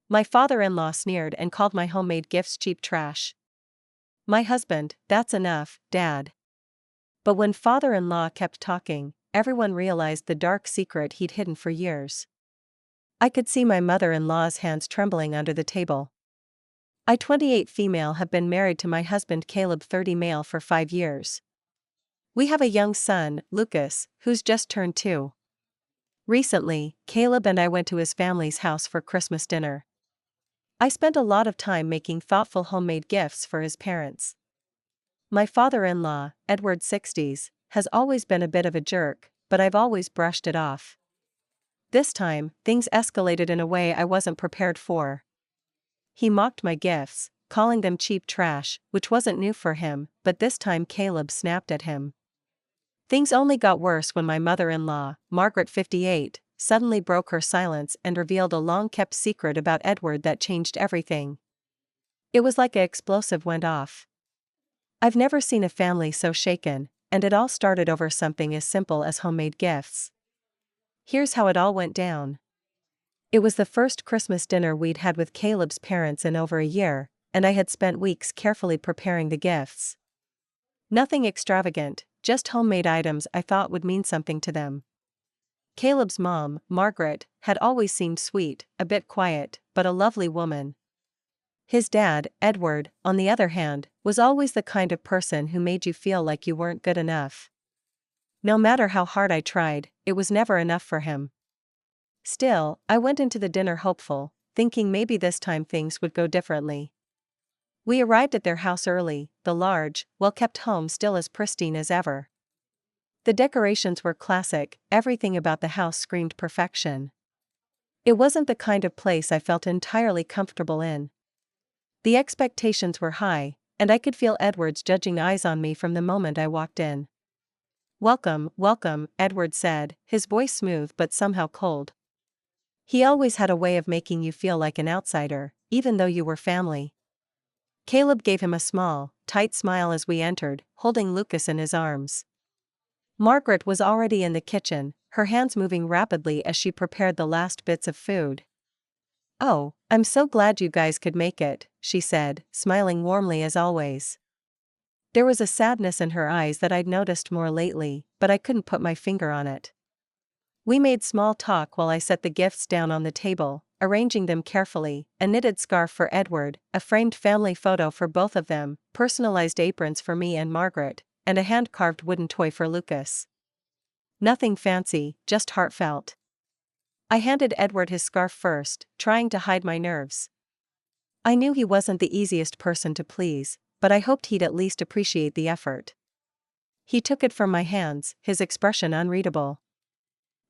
My father-in-law sneered and called my homemade gifts cheap trash. My husband, that's enough, Dad. But when father-in-law kept talking, everyone realized the dark secret he'd hidden for years. I could see my mother-in-law's hands trembling under the table. I, 28 female, have been married to my husband Caleb, 30 male, for 5 years. We have a young son, Lucas, who's just turned 2. Recently, Caleb and I went to his family's house for Christmas dinner. I spent a lot of time making thoughtful homemade gifts for his parents. My father-in-law, Edward 60s, has always been a bit of a jerk, but I've always brushed it off. This time, things escalated in a way I wasn't prepared for. He mocked my gifts, calling them cheap trash, which wasn't new for him, but this time Caleb snapped at him. Things only got worse when my mother-in-law, Margaret 58, suddenly broke her silence and revealed a long-kept secret about Edward that changed everything. It was like an explosive went off. I've never seen a family so shaken, and it all started over something as simple as homemade gifts. Here's how it all went down. It was the first Christmas dinner we'd had with Caleb's parents in over a year, and I had spent weeks carefully preparing the gifts. Nothing extravagant, just homemade items I thought would mean something to them. Caleb's mom, Margaret, had always seemed sweet, a bit quiet, but a lovely woman. His dad, Edward, on the other hand, was always the kind of person who made you feel like you weren't good enough. No matter how hard I tried, it was never enough for him. Still, I went into the dinner hopeful, thinking maybe this time things would go differently. We arrived at their house early, the large, well-kept home still as pristine as ever. The decorations were classic, everything about the house screamed perfection. It wasn't the kind of place I felt entirely comfortable in. The expectations were high, and I could feel Edward's judging eyes on me from the moment I walked in. "Welcome, welcome," Edward said, his voice smooth but somehow cold. He always had a way of making you feel like an outsider, even though you were family. Caleb gave him a small, tight smile as we entered, holding Lucas in his arms. Margaret was already in the kitchen, her hands moving rapidly as she prepared the last bits of food. "Oh, I'm so glad you guys could make it," she said, smiling warmly as always. There was a sadness in her eyes that I'd noticed more lately, but I couldn't put my finger on it. We made small talk while I set the gifts down on the table, arranging them carefully: a knitted scarf for Edward, a framed family photo for both of them, personalized aprons for me and Margaret, and a hand-carved wooden toy for Lucas. Nothing fancy, just heartfelt. I handed Edward his scarf first, trying to hide my nerves. I knew he wasn't the easiest person to please, but I hoped he'd at least appreciate the effort. He took it from my hands, his expression unreadable.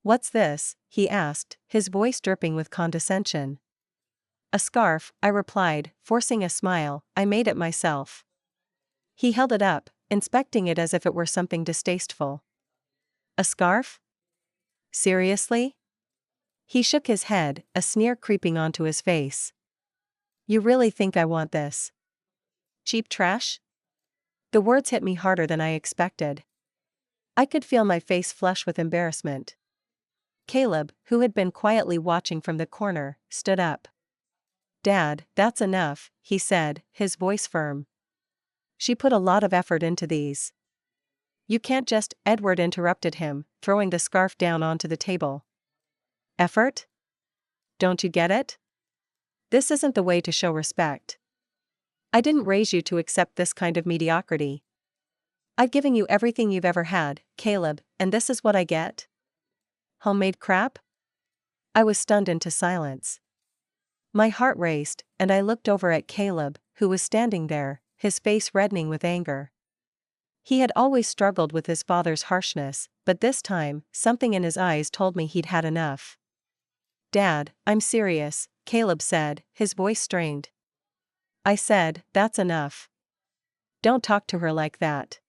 "What's this?" he asked, his voice dripping with condescension. "A scarf," I replied, forcing a smile. "I made it myself." He held it up, inspecting it as if it were something distasteful. "A scarf? Seriously?" He shook his head, a sneer creeping onto his face. "You really think I want this? Cheap trash?" The words hit me harder than I expected. I could feel my face flush with embarrassment. Caleb, who had been quietly watching from the corner, stood up. "Dad, that's enough," he said, his voice firm. "She put a lot of effort into these." "You can't just," Edward interrupted him, throwing the scarf down onto the table. "Effort? Don't you get it? This isn't the way to show respect. I didn't raise you to accept this kind of mediocrity. I've given you everything you've ever had, Caleb, and this is what I get? Homemade crap?" I was stunned into silence. My heart raced, and I looked over at Caleb, who was standing there, his face reddening with anger. He had always struggled with his father's harshness, but this time, something in his eyes told me he'd had enough. "Dad, I'm serious," Caleb said, his voice strained. I said, "That's enough. Don't talk to her like that."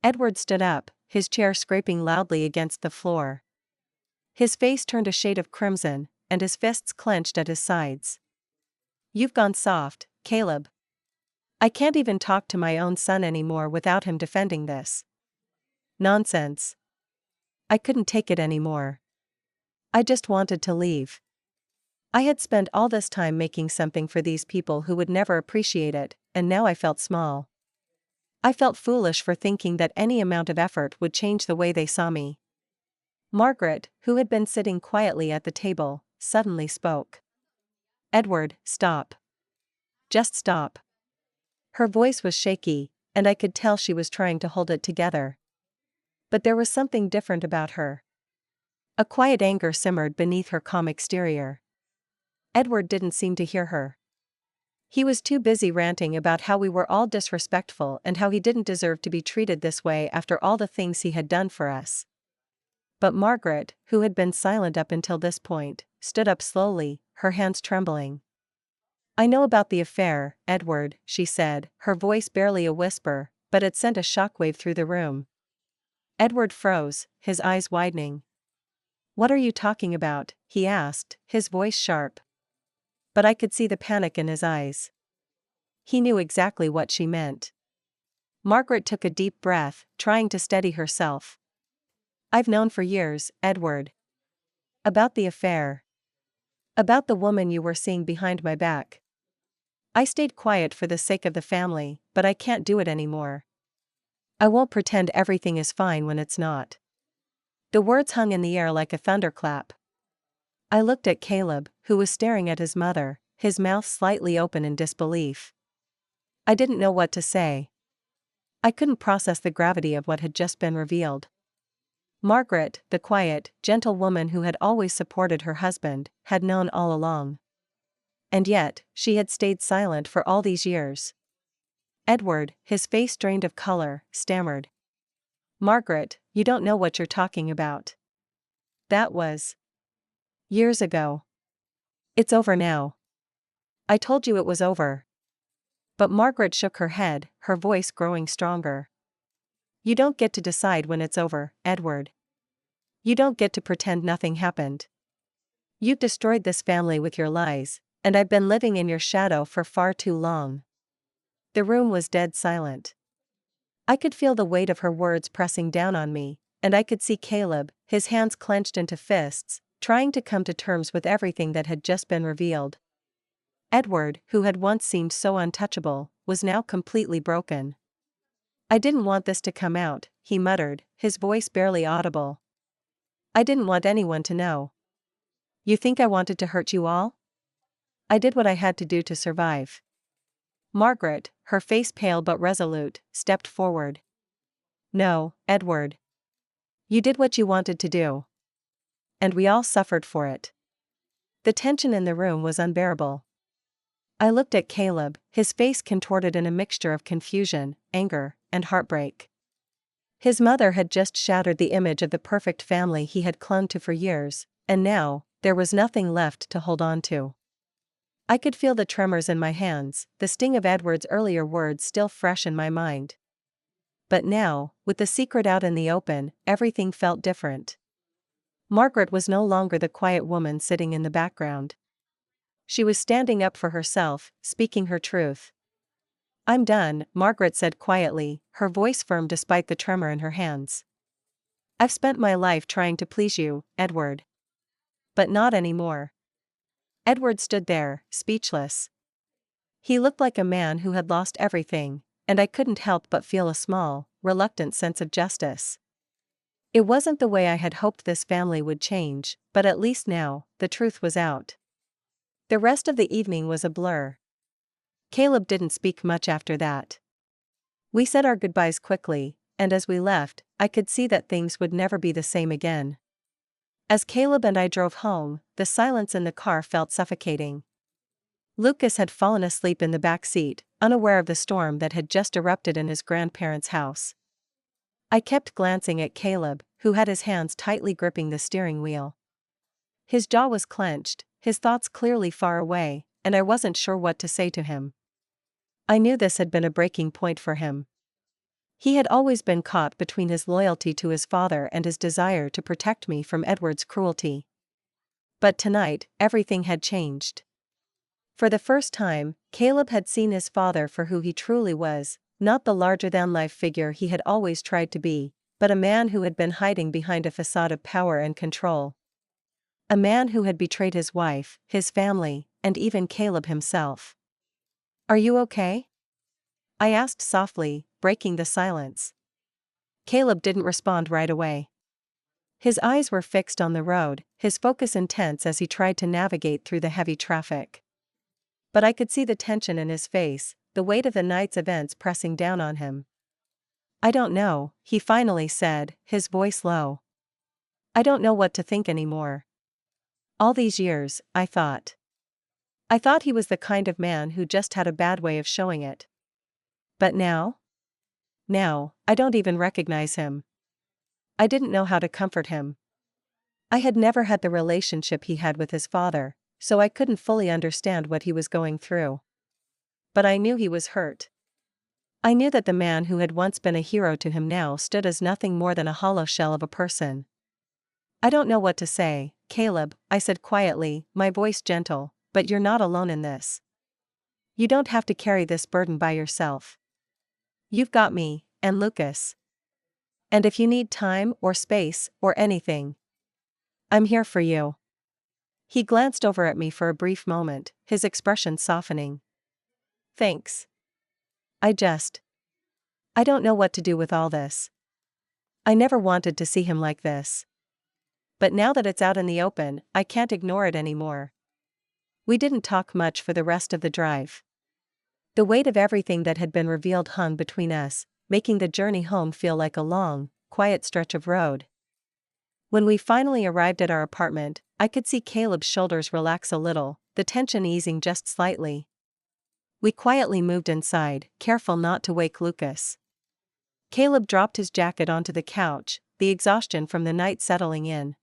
Edward stood up, his chair scraping loudly against the floor. His face turned a shade of crimson, and his fists clenched at his sides. "You've gone soft, Caleb. I can't even talk to my own son anymore without him defending this nonsense." I couldn't take it anymore. I just wanted to leave. I had spent all this time making something for these people who would never appreciate it, and now I felt small. I felt foolish for thinking that any amount of effort would change the way they saw me. Margaret, who had been sitting quietly at the table, suddenly spoke. "Edward, stop. Just stop." Her voice was shaky, and I could tell she was trying to hold it together. But there was something different about her. A quiet anger simmered beneath her calm exterior. Edward didn't seem to hear her. He was too busy ranting about how we were all disrespectful and how he didn't deserve to be treated this way after all the things he had done for us. But Margaret, who had been silent up until this point, stood up slowly, her hands trembling. "I know about the affair, Edward," she said, her voice barely a whisper, but it sent a shockwave through the room. Edward froze, his eyes widening. "What are you talking about?" he asked, his voice sharp. But I could see the panic in his eyes. He knew exactly what she meant. Margaret took a deep breath, trying to steady herself. "I've known for years, Edward. About the affair. About the woman you were seeing behind my back. I stayed quiet for the sake of the family, but I can't do it anymore. I won't pretend everything is fine when it's not." The words hung in the air like a thunderclap. I looked at Caleb, who was staring at his mother, his mouth slightly open in disbelief. I didn't know what to say. I couldn't process the gravity of what had just been revealed. Margaret, the quiet, gentle woman who had always supported her husband, had known all along. And yet, she had stayed silent for all these years. Edward, his face drained of color, stammered. "Margaret, you don't know what you're talking about. That was years ago. It's over now. I told you it was over." But Margaret shook her head, her voice growing stronger. "You don't get to decide when it's over, Edward. You don't get to pretend nothing happened. You've destroyed this family with your lies, and I've been living in your shadow for far too long." The room was dead silent. I could feel the weight of her words pressing down on me, and I could see Caleb, his hands clenched into fists, trying to come to terms with everything that had just been revealed. Edward, who had once seemed so untouchable, was now completely broken. "I didn't want this to come out," he muttered, his voice barely audible. "I didn't want anyone to know. You think I wanted to hurt you all? I did what I had to do to survive." Margaret, her face pale but resolute, stepped forward. "No, Edward. You did what you wanted to do. And we all suffered for it." The tension in the room was unbearable. I looked at Caleb, his face contorted in a mixture of confusion, anger, and heartbreak. His mother had just shattered the image of the perfect family he had clung to for years, and now, there was nothing left to hold on to. I could feel the tremors in my hands, the sting of Edward's earlier words still fresh in my mind. But now, with the secret out in the open, everything felt different. Margaret was no longer the quiet woman sitting in the background. She was standing up for herself, speaking her truth. "I'm done," Margaret said quietly, her voice firm despite the tremor in her hands. "I've spent my life trying to please you, Edward. But not anymore." Edward stood there, speechless. He looked like a man who had lost everything, and I couldn't help but feel a small, reluctant sense of justice. It wasn't the way I had hoped this family would change, but at least now, the truth was out. The rest of the evening was a blur. Caleb didn't speak much after that. We said our goodbyes quickly, and as we left, I could see that things would never be the same again. As Caleb and I drove home, the silence in the car felt suffocating. Lucas had fallen asleep in the back seat, unaware of the storm that had just erupted in his grandparents' house. I kept glancing at Caleb, who had his hands tightly gripping the steering wheel. His jaw was clenched, his thoughts clearly far away, and I wasn't sure what to say to him. I knew this had been a breaking point for him. He had always been caught between his loyalty to his father and his desire to protect me from Edward's cruelty. But tonight, everything had changed. For the first time, Caleb had seen his father for who he truly was, not the larger-than-life figure he had always tried to be, but a man who had been hiding behind a facade of power and control. A man who had betrayed his wife, his family, and even Caleb himself. "Are you okay?" I asked softly, breaking the silence. Caleb didn't respond right away. His eyes were fixed on the road, his focus intense as he tried to navigate through the heavy traffic. But I could see the tension in his face, the weight of the night's events pressing down on him. "I don't know," he finally said, his voice low. "I don't know what to think anymore. All these years, I thought he was the kind of man who just had a bad way of showing it. But now? Now, I don't even recognize him. I didn't know how to comfort him. I had never had the relationship he had with his father, so I couldn't fully understand what he was going through. But I knew he was hurt. I knew that the man who had once been a hero to him now stood as nothing more than a hollow shell of a person. "I don't know what to say, Caleb," I said quietly, my voice gentle, "but you're not alone in this. You don't have to carry this burden by yourself. You've got me, and Lucas. And if you need time or space or anything, I'm here for you." He glanced over at me for a brief moment, his expression softening. "Thanks. I don't know what to do with all this. I never wanted to see him like this. But now that it's out in the open, I can't ignore it anymore." We didn't talk much for the rest of the drive. The weight of everything that had been revealed hung between us, making the journey home feel like a long, quiet stretch of road. When we finally arrived at our apartment, I could see Caleb's shoulders relax a little, the tension easing just slightly. We quietly moved inside, careful not to wake Lucas. Caleb dropped his jacket onto the couch, the exhaustion from the night settling in.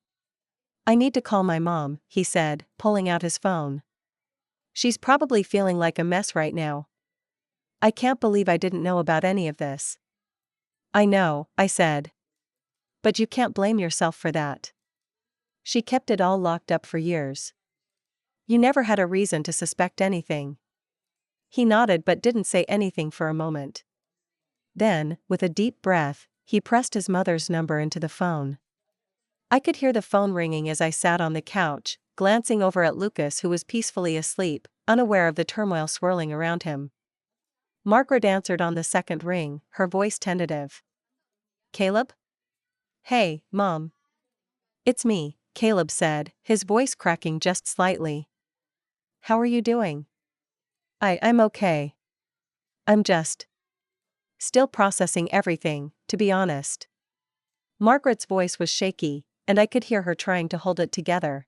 "I need to call my mom," he said, pulling out his phone. "She's probably feeling like a mess right now. I can't believe I didn't know about any of this." "I know," I said. "But you can't blame yourself for that. She kept it all locked up for years. You never had a reason to suspect anything." He nodded but didn't say anything for a moment. Then, with a deep breath, he pressed his mother's number into the phone. I could hear the phone ringing as I sat on the couch, glancing over at Lucas, who was peacefully asleep, unaware of the turmoil swirling around him. Margaret answered on the second ring, her voice tentative. "Caleb?" "Hey, Mom. It's me," Caleb said, his voice cracking just slightly. "How are you doing?" I'm okay. I'm just still processing everything, to be honest." Margaret's voice was shaky, and I could hear her trying to hold it together.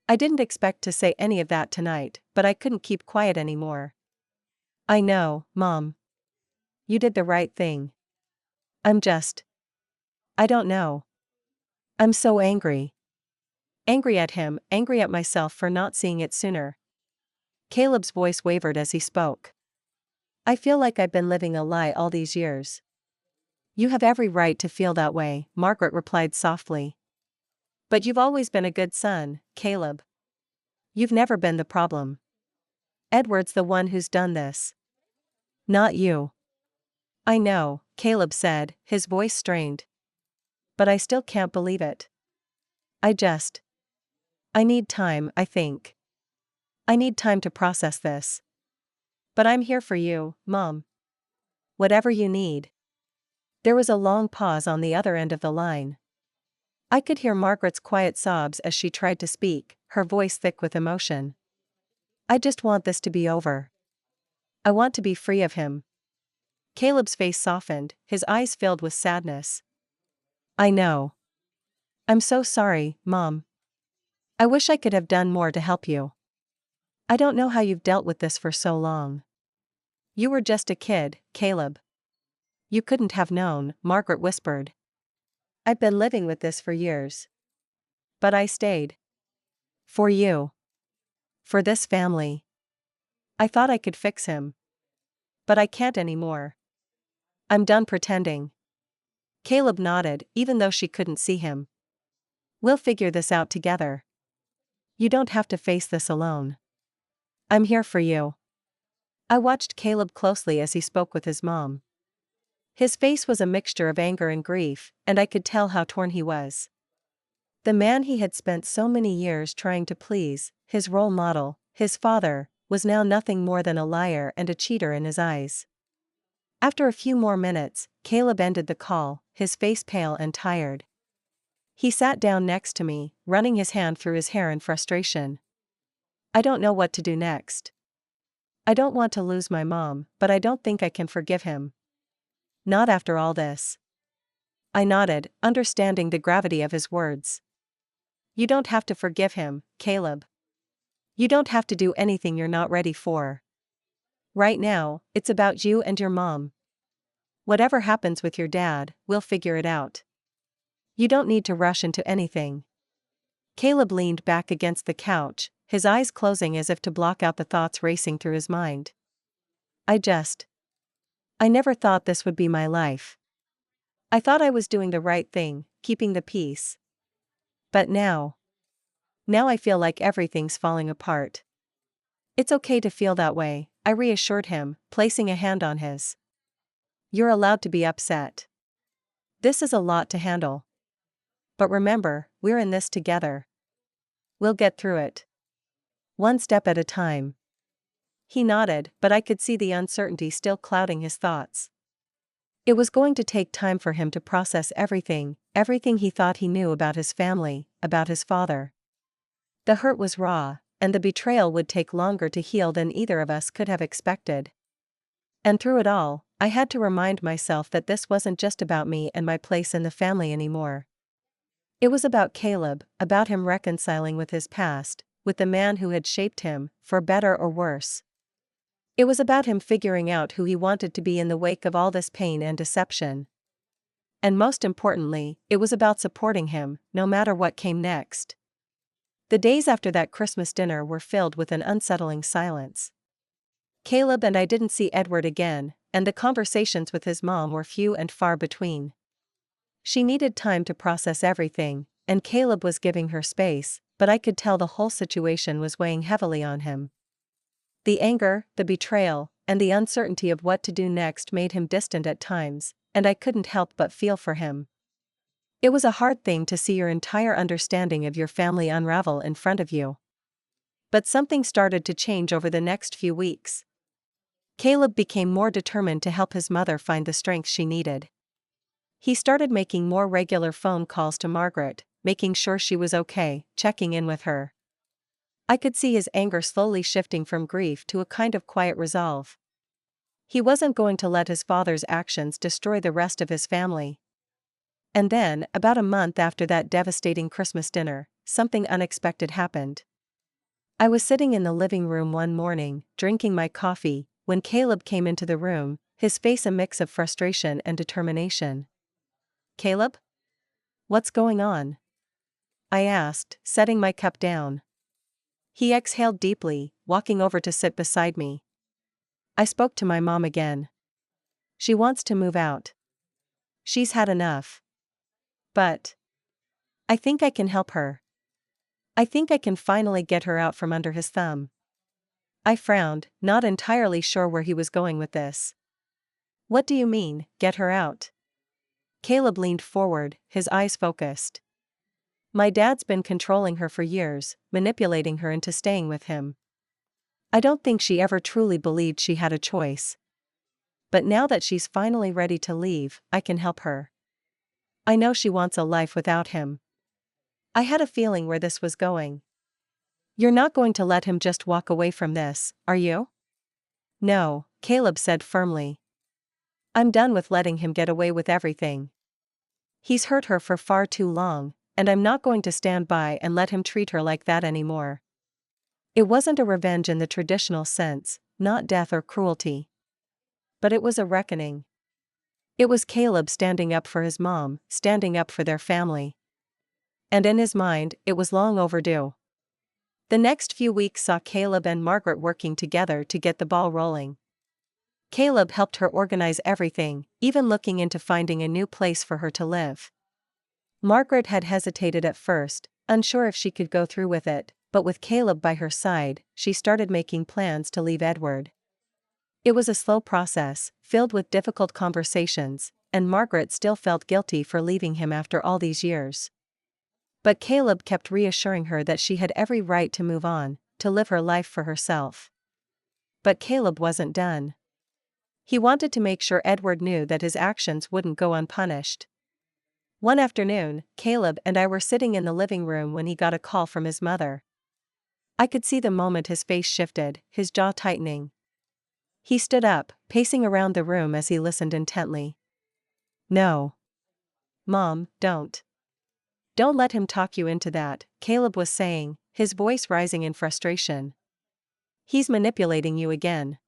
I didn't expect to say any of that tonight, but I couldn't keep quiet anymore. "I know, Mom. You did the right thing. I don't know. I'm so angry. Angry at him, angry at myself for not seeing it sooner." Caleb's voice wavered as he spoke. "I feel like I've been living a lie all these years." "You have every right to feel that way," Margaret replied softly. "But you've always been a good son, Caleb. You've never been the problem. Edward's the one who's done this. Not you." "I know," Caleb said, his voice strained. "But I still can't believe it. I just I need time, I think. I need time to process this. But I'm here for you, Mom. Whatever you need." There was a long pause on the other end of the line. I could hear Margaret's quiet sobs as she tried to speak, her voice thick with emotion. "I just want this to be over. I want to be free of him." Caleb's face softened, his eyes filled with sadness. "I know. I'm so sorry, Mom. I wish I could have done more to help you. I don't know how you've dealt with this for so long. You were just a kid, Caleb. You couldn't have known," Margaret whispered. "I've been living with this for years. But I stayed. For you. For this family. I thought I could fix him. But I can't anymore. I'm done pretending." Caleb nodded, even though she couldn't see him. "We'll figure this out together. You don't have to face this alone. I'm here for you." I watched Caleb closely as he spoke with his mom. His face was a mixture of anger and grief, and I could tell how torn he was. The man he had spent so many years trying to please, his role model, his father, was now nothing more than a liar and a cheater in his eyes. After a few more minutes, Caleb ended the call, his face pale and tired. He sat down next to me, running his hand through his hair in frustration. I don't know what to do next. I don't want to lose my mom, but I don't think I can forgive him. Not after all this. I nodded, understanding the gravity of his words. You don't have to forgive him, Caleb. You don't have to do anything you're not ready for. Right now, it's about you and your mom. Whatever happens with your dad, we'll figure it out. You don't need to rush into anything. Caleb leaned back against the couch, his eyes closing as if to block out the thoughts racing through his mind. I never thought this would be my life. I thought I was doing the right thing, keeping the peace. But now I feel like everything's falling apart. It's okay to feel that way, I reassured him, placing a hand on his. You're allowed to be upset. This is a lot to handle. But remember, we're in this together. We'll get through it. One step at a time. He nodded, but I could see the uncertainty still clouding his thoughts. It was going to take time for him to process everything he thought he knew about his family, about his father. The hurt was raw, and the betrayal would take longer to heal than either of us could have expected. And through it all, I had to remind myself that this wasn't just about me and my place in the family anymore. It was about Caleb, about him reconciling with his past, with the man who had shaped him, for better or worse. It was about him figuring out who he wanted to be in the wake of all this pain and deception. And most importantly, it was about supporting him, no matter what came next. The days after that Christmas dinner were filled with an unsettling silence. Caleb and I didn't see Edward again, and the conversations with his mom were few and far between. She needed time to process everything, and Caleb was giving her space, but I could tell the whole situation was weighing heavily on him. The anger, the betrayal, and the uncertainty of what to do next made him distant at times, and I couldn't help but feel for him. It was a hard thing to see your entire understanding of your family unravel in front of you. But something started to change over the next few weeks. Caleb became more determined to help his mother find the strength she needed. He started making more regular phone calls to Margaret, making sure she was okay, checking in with her. I could see his anger slowly shifting from grief to a kind of quiet resolve. He wasn't going to let his father's actions destroy the rest of his family. And then, about a month after that devastating Christmas dinner, something unexpected happened. I was sitting in the living room one morning, drinking my coffee, when Caleb came into the room, his face a mix of frustration and determination. Caleb? What's going on? I asked, setting my cup down. He exhaled deeply, walking over to sit beside me. I spoke to my mom again. She wants to move out. She's had enough. But I think I can help her. I think I can finally get her out from under his thumb. I frowned, not entirely sure where he was going with this. What do you mean, get her out? Caleb leaned forward, his eyes focused. My dad's been controlling her for years, manipulating her into staying with him. I don't think she ever truly believed she had a choice. But now that she's finally ready to leave, I can help her. I know she wants a life without him. I had a feeling where this was going. You're not going to let him just walk away from this, are you? No, Caleb said firmly. I'm done with letting him get away with everything. He's hurt her for far too long, and I'm not going to stand by and let him treat her like that anymore. It wasn't a revenge in the traditional sense, not death or cruelty. But it was a reckoning. It was Caleb standing up for his mom, standing up for their family. And in his mind, it was long overdue. The next few weeks saw Caleb and Margaret working together to get the ball rolling. Caleb helped her organize everything, even looking into finding a new place for her to live. Margaret had hesitated at first, unsure if she could go through with it, but with Caleb by her side, she started making plans to leave Edward. It was a slow process, filled with difficult conversations, and Margaret still felt guilty for leaving him after all these years. But Caleb kept reassuring her that she had every right to move on, to live her life for herself. But Caleb wasn't done. He wanted to make sure Edward knew that his actions wouldn't go unpunished. One afternoon, Caleb and I were sitting in the living room when he got a call from his mother. I could see the moment his face shifted, his jaw tightening. He stood up, pacing around the room as he listened intently. "No. Mom, don't. Don't let him talk you into that," Caleb was saying, his voice rising in frustration. "He's manipulating you again.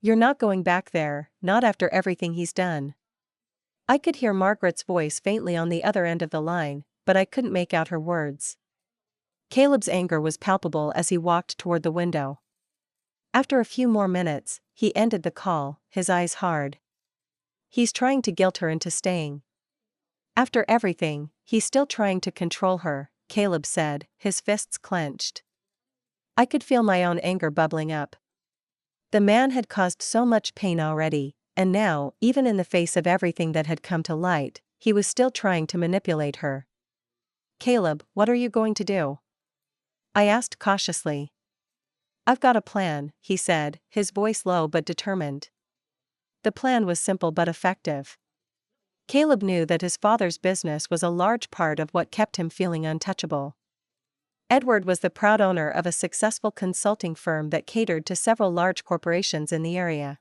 You're not going back there, not after everything he's done." I could hear Margaret's voice faintly on the other end of the line, but I couldn't make out her words. Caleb's anger was palpable as he walked toward the window. After a few more minutes, he ended the call, his eyes hard. "He's trying to guilt her into staying. After everything, he's still trying to control her," Caleb said, his fists clenched. I could feel my own anger bubbling up. The man had caused so much pain already, and now, even in the face of everything that had come to light, he was still trying to manipulate her. "Caleb, what are you going to do?" I asked cautiously. "I've got a plan," he said, his voice low but determined. The plan was simple but effective. Caleb knew that his father's business was a large part of what kept him feeling untouchable. Edward was the proud owner of a successful consulting firm that catered to several large corporations in the area.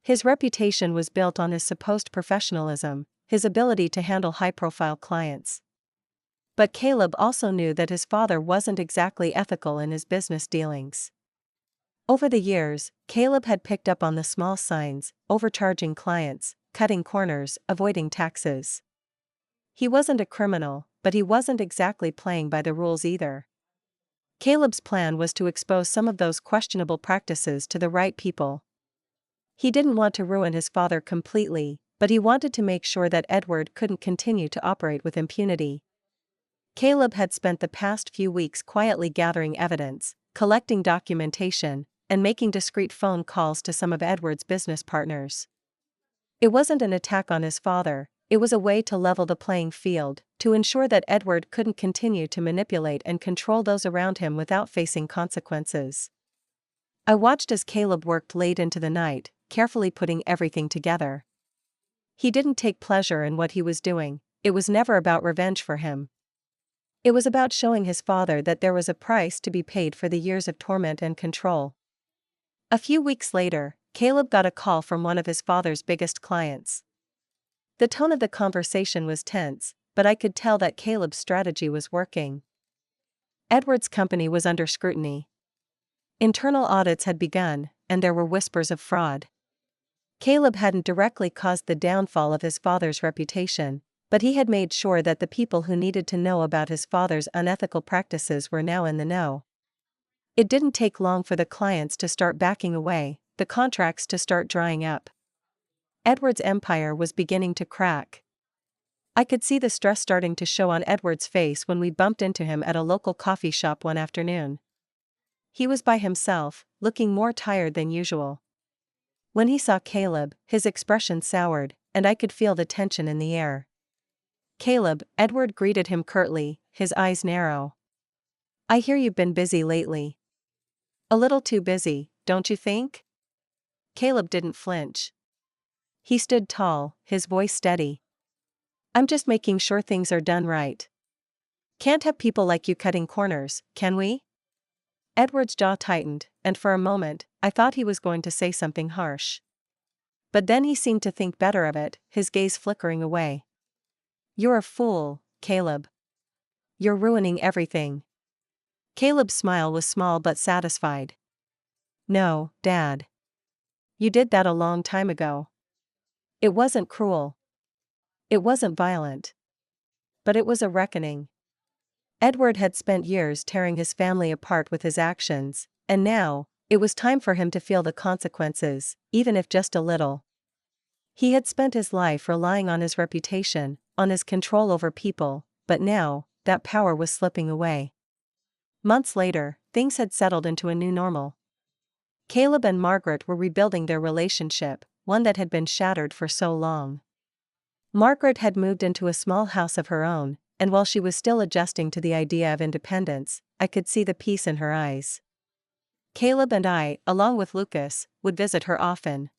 His reputation was built on his supposed professionalism, his ability to handle high-profile clients. But Caleb also knew that his father wasn't exactly ethical in his business dealings. Over the years, Caleb had picked up on the small signs: overcharging clients, cutting corners, avoiding taxes. He wasn't a criminal, but he wasn't exactly playing by the rules either. Caleb's plan was to expose some of those questionable practices to the right people. He didn't want to ruin his father completely, but he wanted to make sure that Edward couldn't continue to operate with impunity. Caleb had spent the past few weeks quietly gathering evidence, collecting documentation, and making discreet phone calls to some of Edward's business partners. It wasn't an attack on his father, it was a way to level the playing field, to ensure that Edward couldn't continue to manipulate and control those around him without facing consequences. I watched as Caleb worked late into the night, carefully putting everything together. He didn't take pleasure in what he was doing, it was never about revenge for him. It was about showing his father that there was a price to be paid for the years of torment and control. A few weeks later, Caleb got a call from one of his father's biggest clients. The tone of the conversation was tense, but I could tell that Caleb's strategy was working. Edward's company was under scrutiny. Internal audits had begun, and there were whispers of fraud. Caleb hadn't directly caused the downfall of his father's reputation, but he had made sure that the people who needed to know about his father's unethical practices were now in the know. It didn't take long for the clients to start backing away, the contracts to start drying up. Edward's empire was beginning to crack. I could see the stress starting to show on Edward's face when we bumped into him at a local coffee shop one afternoon. He was by himself, looking more tired than usual. When he saw Caleb, his expression soured, and I could feel the tension in the air. "Caleb," Edward greeted him curtly, his eyes narrow. "I hear you've been busy lately." "A little too busy, don't you think?" Caleb didn't flinch. He stood tall, his voice steady. "I'm just making sure things are done right. Can't have people like you cutting corners, can we?" Edward's jaw tightened, and for a moment, I thought he was going to say something harsh. But then he seemed to think better of it, his gaze flickering away. "You're a fool, Caleb. You're ruining everything." Caleb's smile was small but satisfied. "No, Dad. You did that a long time ago. It wasn't cruel. It wasn't violent. But it was a reckoning." Edward had spent years tearing his family apart with his actions, and now, it was time for him to feel the consequences, even if just a little. He had spent his life relying on his reputation, on his control over people, but now, that power was slipping away. Months later, things had settled into a new normal. Caleb and Margaret were rebuilding their relationship, one that had been shattered for so long. Margaret had moved into a small house of her own, and while she was still adjusting to the idea of independence, I could see the peace in her eyes. Caleb and I, along with Lucas, would visit her often.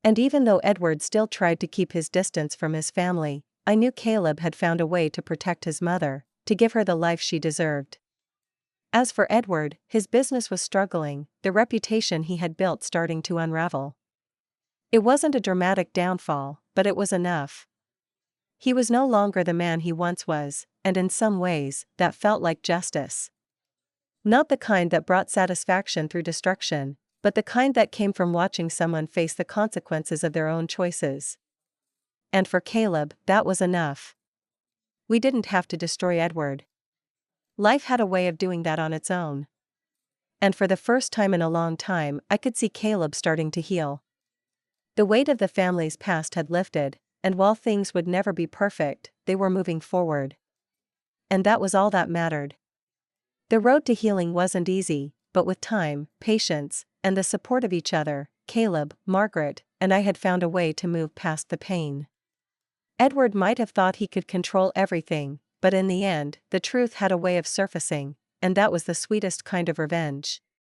And even though Edward still tried to keep his distance from his family, I knew Caleb had found a way to protect his mother, to give her the life she deserved. As for Edward, his business was struggling, the reputation he had built starting to unravel. It wasn't a dramatic downfall, but it was enough. He was no longer the man he once was, and in some ways, that felt like justice. Not the kind that brought satisfaction through destruction, but the kind that came from watching someone face the consequences of their own choices. And for Caleb, that was enough. We didn't have to destroy Edward. Life had a way of doing that on its own. And for the first time in a long time, I could see Caleb starting to heal. The weight of the family's past had lifted, and while things would never be perfect, they were moving forward. And that was all that mattered. The road to healing wasn't easy, but with time, patience, and the support of each other, Caleb, Margaret, and I had found a way to move past the pain. Edward might have thought he could control everything, but in the end, the truth had a way of surfacing, and that was the sweetest kind of revenge.